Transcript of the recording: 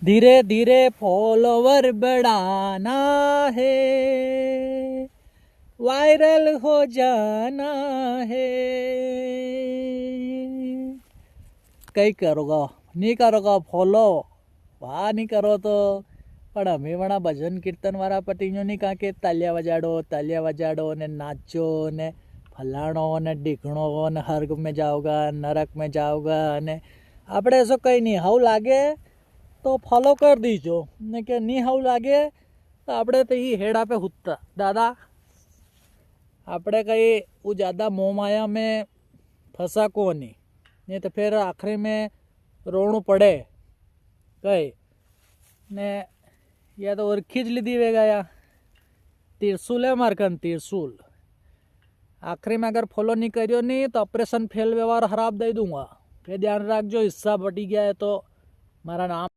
धीरे धीरे फॉलोवर बढ़ाना है, वायरल हो जाना है। कई करोगा नहीं करोगा फॉलो, वाह नहीं करो तो પણ અમે વાળા ભજન કીર્તન વાળા પટીઓ નહીં કાં કે તાલિયા વજાડો ને નાચો ને ફલાણો ને ડીઘણો ને હર્ગ में जाओगा नरक में जाओगा અને આપણે એસો કંઈ નહીં હાવ લાગે તો ફોલો કરી દીજો ને કે નહીં હાવ લાગે તો આપણે તો એ હેડા पे હુત્તા દાદા આપણે કંઈ वो ज़्यादा मोह माया में फंसा को नहीं तो फिर आखिरी में रोणू पड़े कई ने या तो और खींच लीधी वे गया त्रिशूल है मार कन त्रिशूल आखिरी में अगर फॉलो नहीं करियो नहीं तो ऑपरेशन फेल व्यवहार खराब दे दूंगा फिर ध्यान रखजो हिस्सा बटी गया है तो मारा नाम